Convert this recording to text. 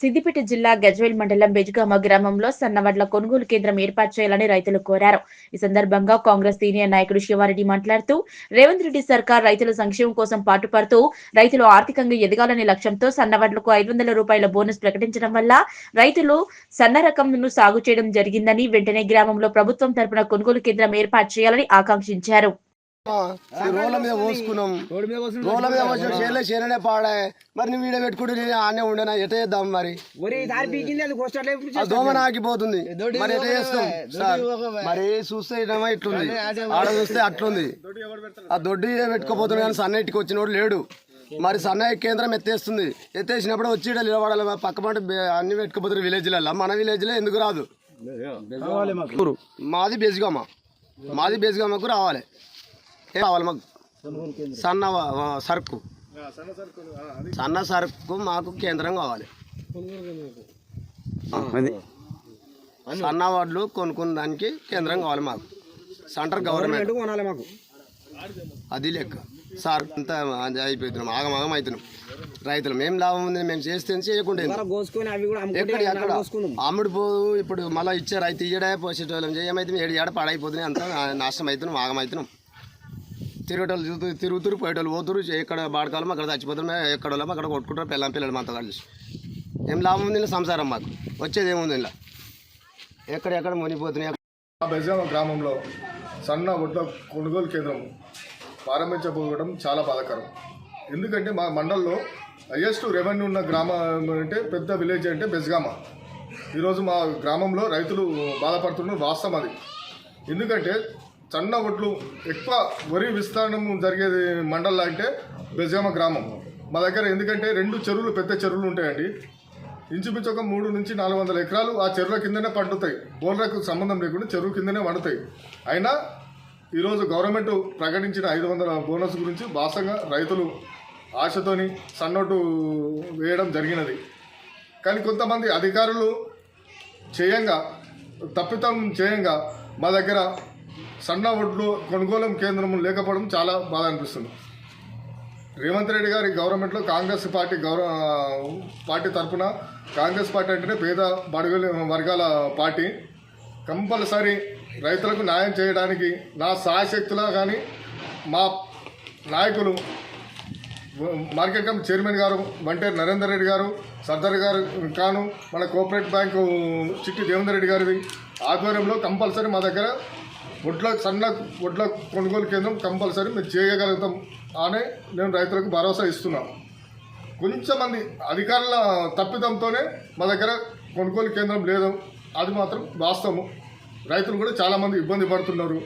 సిద్దిపేట జిల్లా గజ్వేల్ మండలం బెజగామ గ్రామంలో సన్నవడ్ల కొనుగోలు కేంద్రం ఏర్పాటు చేయాలని రైతులు కోరారు. ఈ సందర్భంగా కాంగ్రెస్ సీనియర్ నాయకుడు శివారెడ్డి మాట్లాడుతూ రేవంత్ రెడ్డి సర్కార్ రైతుల సంక్షేమం కోసం పాటుపడుతూ రైతులు ఆర్థికంగా ఎదగాలనే లక్ష్యంతో సన్నవడ్లకు 500 రూపాయల బోనస్ ప్రకటించడం వల్ల రైతులు సన్న రకంను సాగు చేయడం జరిగిందని, వెంటనే గ్రామంలో ప్రభుత్వం తరపున కొనుగోలు కేంద్రం ఏర్పాటు చేయాలని ఆకాంక్షించారు. రోడ్ల మీద పోసుకున్నాం, రోడ్ల మీద పోసిన చేనే పాడే. మరి నువ్వు వీడియో పెట్టుకుంటే నేను ఆనే ఉండేనా? ఎట చేద్దాం మరి? దోమ నాకిపోతుంది, మరి ఎట చేస్తాం సార్? మరి చూస్తే ఇట్లుంది, ఆడ చూస్తే అట్లుంది. ఆ దొడ్డి పెట్టుకోపోతుంది కానీ సన్నటికి వచ్చినోడు లేడు. మరి సన్నయ్య కేంద్రం ఎత్తేస్తుంది. ఎత్తేసినప్పుడు వచ్చి నిలబడాలి. పక్క పంట అన్ని పెట్టుకోపోతున్నారు విలేజ్లలో. మన విలేజ్లో ఎందుకు రాదు? మాది బెజగామకు రావాలి. కావాలి మాకు సన్న సరుకు మాకు కేంద్రం కావాలి. సన్న వడ్లు కొనుక్కోడానికి కేంద్రం కావాలి మాకు. సెంటర్ గవర్నమెంట్ మాకు అది లెక్క సార్. అంత అయిపోతున్నాం, ఆగమాగం అవుతున్నాం. రైతులు మేము లాభం ఉంది, మేము చేస్తే చేయకుండా ఎక్కడ అమ్ముడు పోదు. ఇప్పుడు మళ్ళీ ఇచ్చే రైతు ఇయ్యడే పోసేటోళ్ళం చేయమైతే ఏడు పాడైపోతున్నాయి. అంతా నాశనం అవుతున్నాం, ఆగమవుతున్నాం. తిరుగుటోళ్ళు తిరుగుతురు, పోయేటోళ్ళు పోతురు. ఎక్కడ బాడకాలం అక్కడ చచ్చిపోతున్నాం, ఎక్కడ వాళ్ళం అక్కడ కొట్టుకుంటారు. పిల్లలు అంతా కలిసి ఏం లాభం ఉంది? సంసారం మాకు వచ్చేది ఏముంది? ఇలా ఎక్కడెక్కడ మునిగిపోతున్నాయి. బెజగామ గ్రామంలో సన్న వడ్ల కొనుగోలు కేంద్రం ప్రారంభించబోవడం చాలా బాధాకరం. ఎందుకంటే మా మండలంలో హైయెస్ట్ రెవెన్యూ ఉన్న గ్రామం అంటే పెద్ద విలేజ్ అంటే బెజగామ. ఈరోజు మా గ్రామంలో రైతులు బాధపడుతున్న వాస్తవం అది. ఎందుకంటే సన్న వడ్లు ఎక్కువ వరి విస్తరణం జరిగేది మండలం అంటే బెజగామ గ్రామం మా దగ్గర. ఎందుకంటే 2 చెరువులు, పెద్ద చెరువులు ఉంటాయండి. ఇంచుమించు ఒక 300 నుంచి 400 ఎకరాలు ఆ చెరువుల కిందనే పండుతాయి. బోర్లకు సంబంధం లేకుండా చెరువు కిందనే వండుతాయి. అయినా ఈరోజు గవర్నమెంట్ ప్రకటించిన 500 బోనస్ గురించి బాసంగా రైతులు ఆశతోని సన్నోటు వేయడం జరిగినది. కానీ కొంతమంది అధికారులు తప్పిదం చేయంగా మా దగ్గర సన్న వడ్లు కొనుగోలు కేంద్రం లేకపోవడం చాలా బాధ అనిపిస్తుంది. రేవంత్ రెడ్డి గారి గవర్నమెంట్లో కాంగ్రెస్ పార్టీ తరఫున, కాంగ్రెస్ పార్టీ అంటేనే పేద బడుగు వర్గాల పార్టీ. కంపల్సరీ రైతులకు న్యాయం చేయడానికి నా సాయశక్తులా కానీ మా నాయకులు మార్కెట్ కమిటీ చైర్మన్ గారు వంటేరు నరేందర్ రెడ్డి గారు, సర్దార్ గారు కాను, మన కోఆపరేటివ్ బ్యాంకు చిట్టి దేవేందర్ రెడ్డి గారి ఆధ్వర్యంలో కంపల్సరీ మా దగ్గర సన్న వడ్ల కొనుగోలు కేంద్రం కంపల్సరీ మేము చేయగలుగుతాం అని నేను రైతులకు భరోసా ఇస్తున్నాను. కొంచెంమంది అధికారుల తప్పిదంతోనే మా దగ్గర కొనుగోలు కేంద్రం లేదు, అది మాత్రం వాస్తవము. రైతులు కూడా చాలామంది ఇబ్బంది పడుతున్నారు.